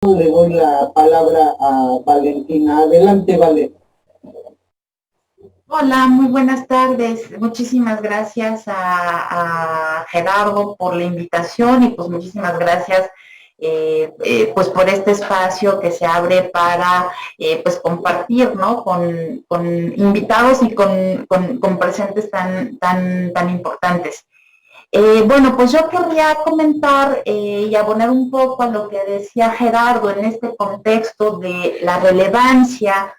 le doy la palabra a Valentina. Adelante, Vale. Hola, muy buenas tardes. Muchísimas gracias a Gerardo por la invitación y pues muchísimas gracias pues por este espacio que se abre para pues compartir, ¿no? Con invitados y con presentes tan importantes. Bueno, pues yo querría comentar y abonar un poco a lo que decía Gerardo en este contexto de la relevancia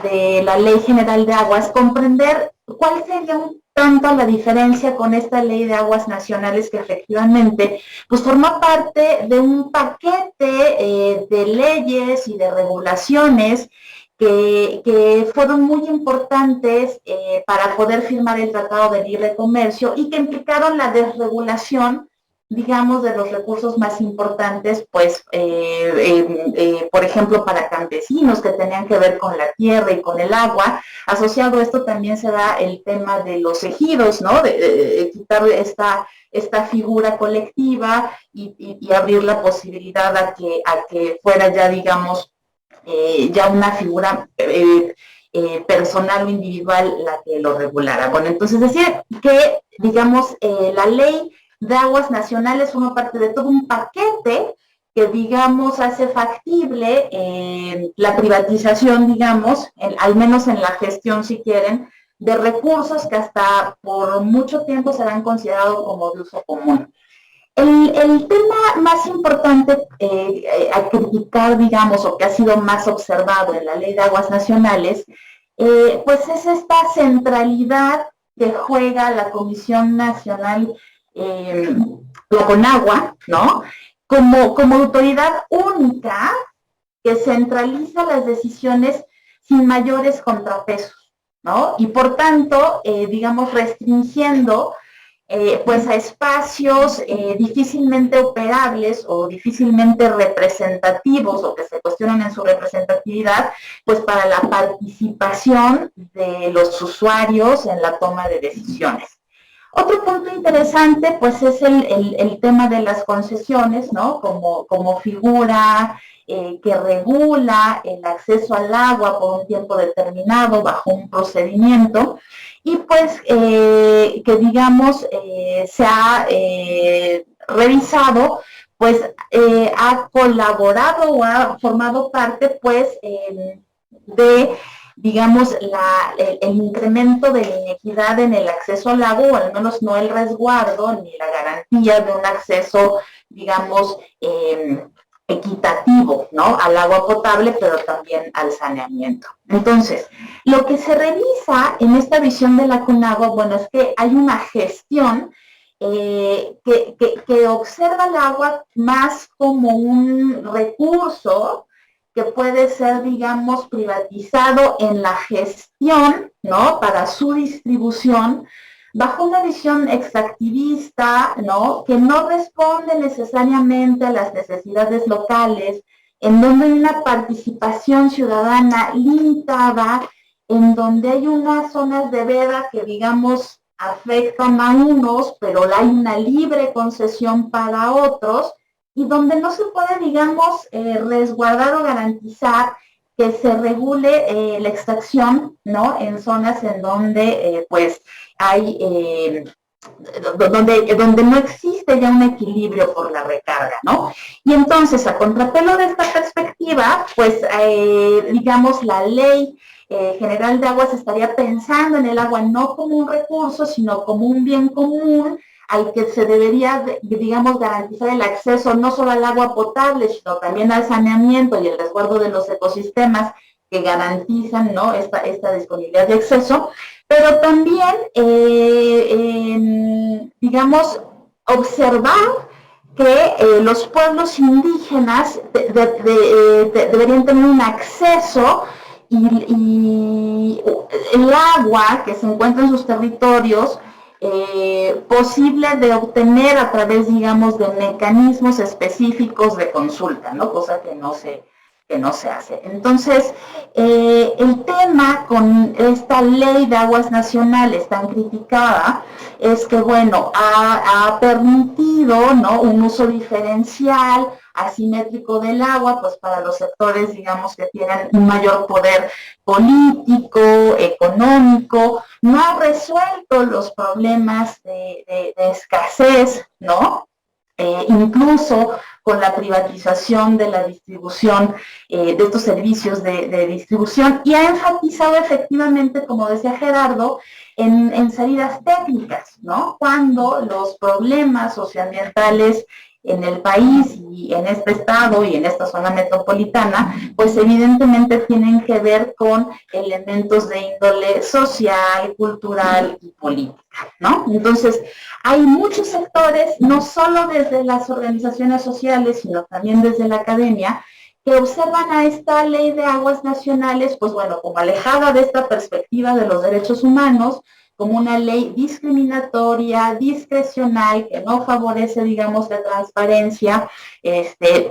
de la Ley General de Aguas, comprender cuál sería un tanto la diferencia con esta Ley de Aguas Nacionales que efectivamente pues forma parte de un paquete de leyes y de regulaciones que fueron muy importantes para poder firmar el Tratado de Libre Comercio y que implicaron la desregulación, digamos, de los recursos más importantes, pues, por ejemplo, para campesinos que tenían que ver con la tierra y con el agua. Asociado a esto también se da el tema de los ejidos, ¿no? De quitar esta figura colectiva y abrir la posibilidad a que fuera ya, digamos, ya una figura personal o individual la que lo regulara. Bueno, entonces decir que, digamos, la ley de aguas nacionales forma parte de todo un paquete que, digamos, hace factible la privatización, digamos, al menos en la gestión, si quieren, de recursos que hasta por mucho tiempo serán considerados como de uso común. El tema más importante a criticar, digamos, o que ha sido más observado en la Ley de Aguas Nacionales, pues es esta centralidad que juega la Comisión Nacional, la CONAGUA, ¿no? Como autoridad única que centraliza las decisiones sin mayores contrapesos, ¿no? Y por tanto, digamos, restringiendo pues a espacios difícilmente operables o difícilmente representativos o que se cuestionan en su representatividad, pues para la participación de los usuarios en la toma de decisiones. Otro punto interesante, pues, es el tema de las concesiones, ¿no? Como figura que regula el acceso al agua por un tiempo determinado bajo un procedimiento y pues que digamos se ha revisado, pues ha colaborado o ha formado parte pues de digamos, el incremento de la inequidad en el acceso al agua, o al menos no el resguardo ni la garantía de un acceso, digamos, equitativo, ¿no? Al agua potable, pero también al saneamiento. Entonces, lo que se revisa en esta visión de la CONAGUA, bueno, es que hay una gestión que observa el agua más como un recurso que puede ser, digamos, privatizado en la gestión, ¿no? Para su distribución, bajo una visión extractivista, ¿no? Que no responde necesariamente a las necesidades locales, en donde hay una participación ciudadana limitada, en donde hay unas zonas de veda que, digamos, afectan a unos, pero hay una libre concesión para otros, y donde no se puede, digamos, resguardar o garantizar que se regule la extracción, ¿no? En zonas en donde, pues, hay, donde no existe ya un equilibrio por la recarga, ¿no? Y entonces, a contrapelo de esta perspectiva, pues, digamos, la ley general de aguas estaría pensando en el agua no como un recurso, sino como un bien común, al que se debería, digamos, garantizar el acceso no solo al agua potable, sino también al saneamiento y el resguardo de los ecosistemas que garantizan, ¿no? esta disponibilidad de acceso, pero también, digamos, observar que los pueblos indígenas deberían tener un acceso y el agua que se encuentra en sus territorios posible de obtener a través, digamos, de mecanismos específicos de consulta, ¿no? Cosa que no se hace. Entonces, el tema con esta ley de aguas nacionales tan criticada es que, bueno, ha permitido, ¿no? Un uso diferencial, asimétrico del agua, pues para los sectores, digamos, que tienen un mayor poder político, económico, no ha resuelto los problemas de escasez, ¿no? Incluso con la privatización de la distribución de estos servicios de distribución, y ha enfatizado efectivamente, como decía Gerardo, en salidas técnicas, ¿no? Cuando los problemas socioambientales en el país y en este estado y en esta zona metropolitana, pues evidentemente tienen que ver con elementos de índole social, cultural y política, ¿no? Entonces, hay muchos sectores, no solo desde las organizaciones sociales, sino también desde la academia, que observan a esta ley de aguas nacionales, pues bueno, como alejada de esta perspectiva de los derechos humanos, como una ley discriminatoria, discrecional, que no favorece, digamos, la transparencia,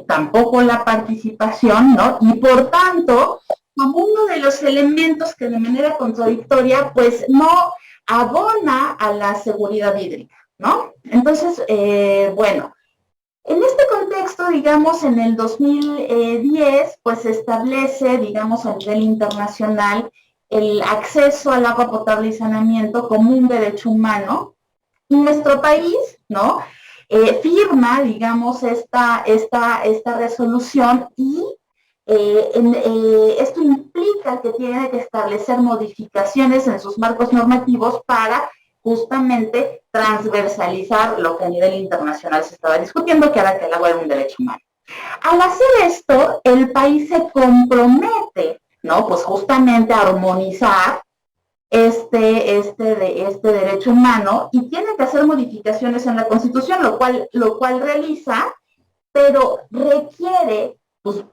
tampoco la participación, ¿no? Y por tanto, como uno de los elementos que de manera contradictoria, pues no abona a la seguridad hídrica, ¿no? Entonces, bueno, en este contexto, digamos, en el 2010, pues se establece, digamos, a nivel internacional, el acceso al agua potable y saneamiento como un derecho humano. Y nuestro país, ¿no? Firma, digamos, esta resolución, y esto implica que tiene que establecer modificaciones en sus marcos normativos para justamente transversalizar lo que a nivel internacional se estaba discutiendo, que era que el agua era un derecho humano. Al hacer esto, el país se compromete, ¿no? Pues justamente a armonizar este derecho humano, y tiene que hacer modificaciones en la Constitución, lo cual realiza, pero requiere, pues,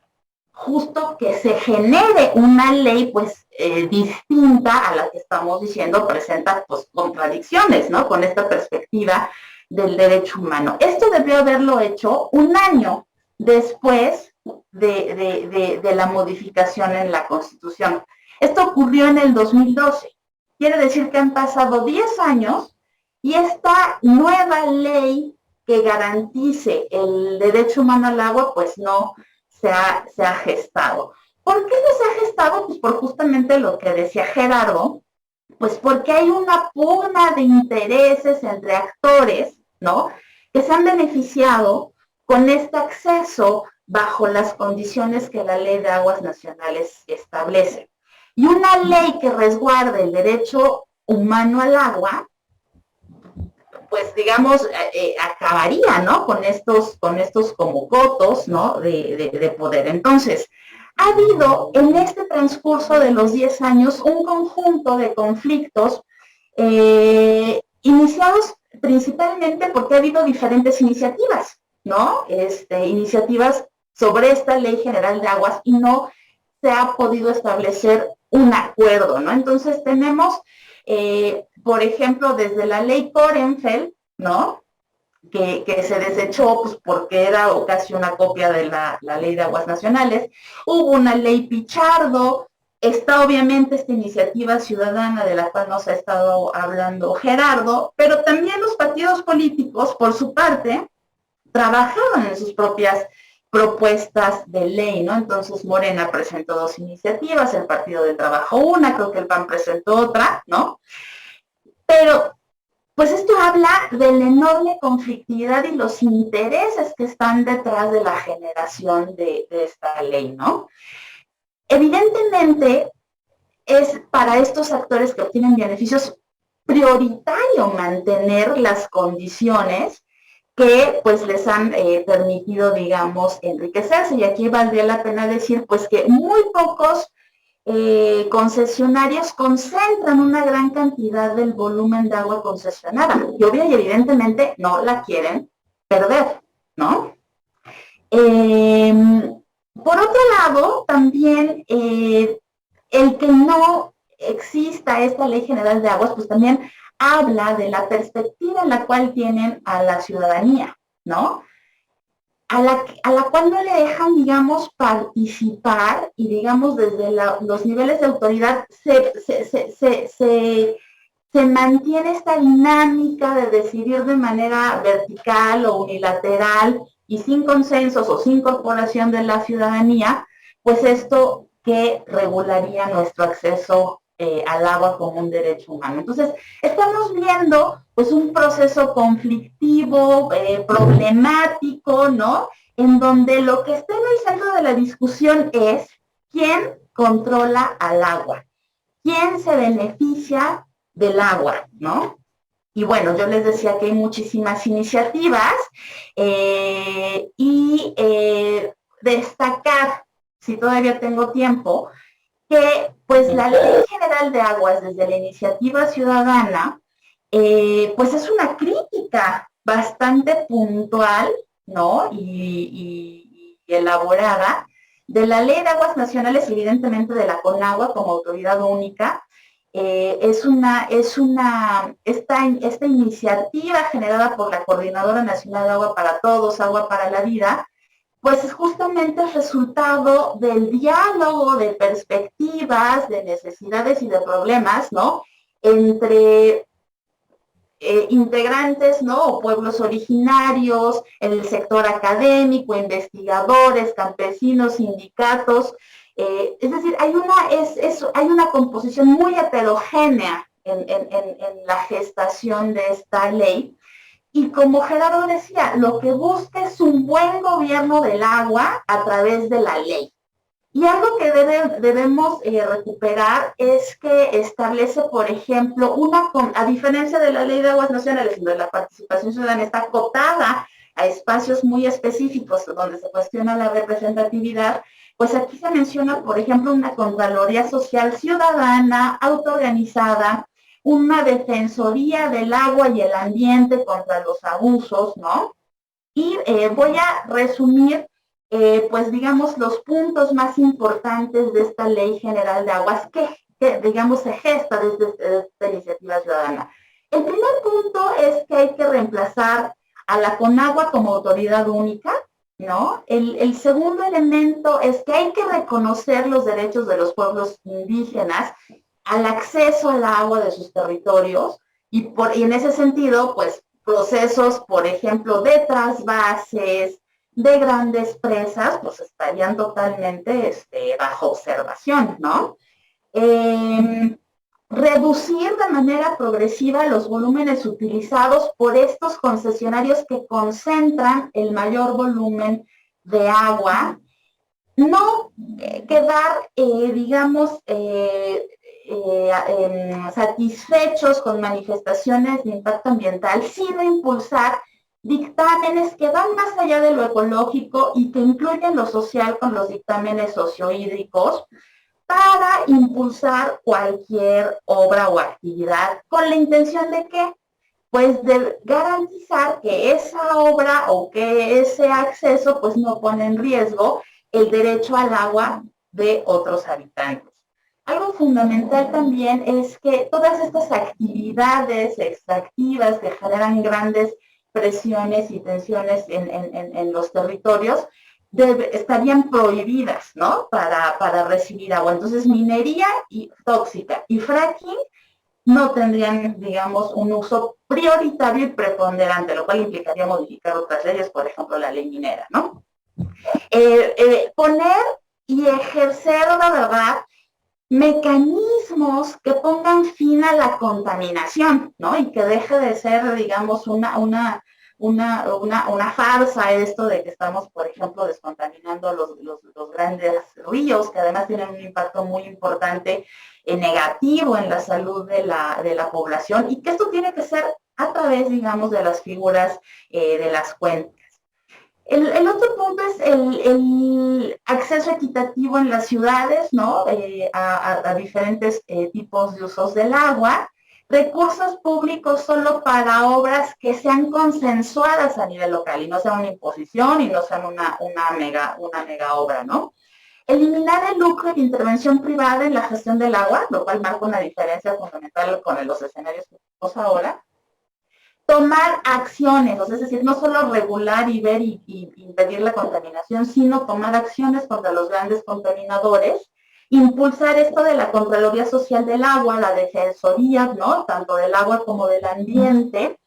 justo que se genere una ley, pues, distinta a la que estamos diciendo presenta, pues, contradicciones, ¿no? Con esta perspectiva del derecho humano. Esto debió haberlo hecho un año después de la modificación en la Constitución. Esto ocurrió en el 2012. Quiere decir que han pasado 10 años y esta nueva ley que garantice el derecho humano al agua, pues no se ha gestado. ¿Por qué no se ha gestado? Pues por justamente lo que decía Gerardo, pues porque hay una pugna de intereses entre actores, ¿no? Que se han beneficiado con este acceso bajo las condiciones que la Ley de Aguas Nacionales establece. Y una ley que resguarde el derecho humano al agua, pues digamos, acabaría, ¿no? Con estos como cotos, ¿no? De poder. Entonces, ha habido en este transcurso de los 10 años un conjunto de conflictos iniciados principalmente porque ha habido diferentes iniciativas, ¿no? Iniciativas sobre esta Ley General de Aguas, y no se ha podido establecer un acuerdo, ¿no? Entonces tenemos, por ejemplo, desde la ley Korenfeld, ¿no? Que se desechó, pues, porque era casi una copia de la Ley de Aguas Nacionales. Hubo una ley Pichardo. Está obviamente esta iniciativa ciudadana de la cual nos ha estado hablando Gerardo, pero también los partidos políticos, por su parte, trabajaron en sus propias propuestas de ley, ¿no? Entonces Morena presentó 2 iniciativas, el Partido del Trabajo una, creo que el PAN presentó otra, ¿no? Pero pues esto habla de la enorme conflictividad y los intereses que están detrás de la generación de esta ley, ¿no? Evidentemente, es para estos actores que obtienen beneficios prioritario mantener las condiciones que pues les han permitido, digamos, enriquecerse. Y aquí valdría la pena decir pues que muy pocos concesionarios concentran una gran cantidad del volumen de agua concesionada, y obvio y evidentemente no la quieren perder, ¿no? Por otro lado, también el que no exista esta Ley General de Aguas, pues también habla de la perspectiva en la cual tienen a la ciudadanía, ¿no? A la cual no le dejan, digamos, participar, y, digamos, desde los niveles de autoridad se mantiene esta dinámica de decidir de manera vertical o unilateral y sin consensos o sin corporación de la ciudadanía, pues esto que regularía nuestro acceso al agua como un derecho humano. Entonces, estamos viendo pues un proceso conflictivo, problemático, ¿no? En donde lo que está en el centro de la discusión es quién controla al agua, quién se beneficia del agua, ¿no? Y bueno, yo les decía que hay muchísimas iniciativas destacar, si todavía tengo tiempo, que pues la Ley General de Aguas desde la iniciativa ciudadana, pues es una crítica bastante puntual, ¿no? Y elaborada de la Ley de Aguas Nacionales, evidentemente de la CONAGUA como autoridad única. Esta iniciativa generada por la Coordinadora Nacional de Agua para Todos, Agua para la Vida, pues es justamente el resultado del diálogo de perspectivas, de necesidades y de problemas, ¿no? Entre integrantes, ¿no? O pueblos originarios, el sector académico, investigadores, campesinos, sindicatos. Es decir, hay una composición muy heterogénea en la gestación de esta ley. Y como Gerardo decía, lo que busca es un buen gobierno del agua a través de la ley. Y algo que debemos recuperar es que establece, por ejemplo, a diferencia de la Ley de Aguas Nacionales, donde la participación ciudadana está acotada a espacios muy específicos donde se cuestiona la representatividad, pues aquí se menciona, por ejemplo, una Contraloría Social Ciudadana, autoorganizada, una Defensoría del Agua y el Ambiente contra los abusos, ¿no? Y voy a resumir, pues digamos, los puntos más importantes de esta Ley General de Aguas que digamos, se gesta desde esta iniciativa ciudadana. El primer punto es que hay que reemplazar a la CONAGUA como autoridad única, ¿no? El segundo elemento es que hay que reconocer los derechos de los pueblos indígenas al acceso al agua de sus territorios y en ese sentido, pues, procesos, por ejemplo, de trasvases, de grandes presas, pues estarían totalmente bajo observación, ¿no? Reducir de manera progresiva los volúmenes utilizados por estos concesionarios que concentran el mayor volumen de agua, no quedar, digamos, satisfechos con manifestaciones de impacto ambiental, sino impulsar dictámenes que van más allá de lo ecológico y que incluyen lo social con los dictámenes sociohídricos para impulsar cualquier obra o actividad con la intención de que pues de garantizar que esa obra o que ese acceso pues no pone en riesgo el derecho al agua de otros habitantes. Algo fundamental también es que todas estas actividades extractivas que generan grandes presiones y tensiones en los territorios estarían prohibidas, ¿no? Para recibir agua. Entonces, minería tóxica y fracking no tendrían, digamos, un uso prioritario y preponderante, lo cual implicaría modificar otras leyes, por ejemplo, la ley minera, ¿no? Poner y ejercer, la verdad, mecanismos que pongan fin a la contaminación, ¿no? Y que deje de ser, digamos, una farsa esto de que estamos, por ejemplo, descontaminando los grandes ríos, que además tienen un impacto muy importante negativo en la salud de la población, y que esto tiene que ser a través, digamos, de las figuras de las cuencas. El otro punto es el acceso equitativo en las ciudades, ¿no? A diferentes tipos de usos del agua, recursos públicos solo para obras que sean consensuadas a nivel local y no sean una imposición y no sean una mega obra, ¿no? Eliminar el lucro y intervención privada en la gestión del agua, lo cual marca una diferencia fundamental con los escenarios que tenemos ahora. Tomar acciones, o sea, es decir, no solo regular y ver y impedir la contaminación, sino tomar acciones contra los grandes contaminadores, impulsar esto de la Contraloría Social del Agua, la Defensoría, ¿no? Tanto del agua como del ambiente,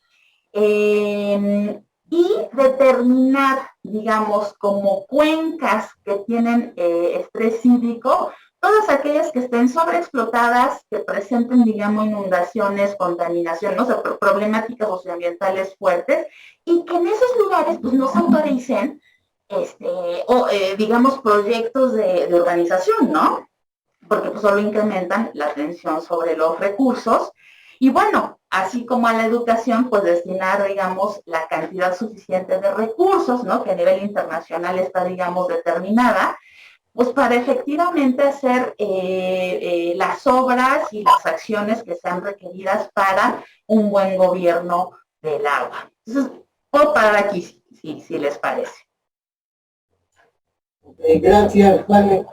y determinar, digamos, como cuencas que tienen estrés hídrico, todas aquellas que estén sobreexplotadas, que presenten, digamos, inundaciones, contaminación, ¿no? O sea, problemáticas socioambientales fuertes, y que en esos lugares, pues, no se autoricen, digamos, proyectos de urbanización, ¿no? Porque pues, solo incrementan la tensión sobre los recursos. Y bueno, así como a la educación, pues destinar, digamos, la cantidad suficiente de recursos, ¿no? Que a nivel internacional está, digamos, determinada, pues para efectivamente hacer las obras y las acciones que sean requeridas para un buen gobierno del agua. Entonces, puedo parar aquí si les parece. Gracias, Vale.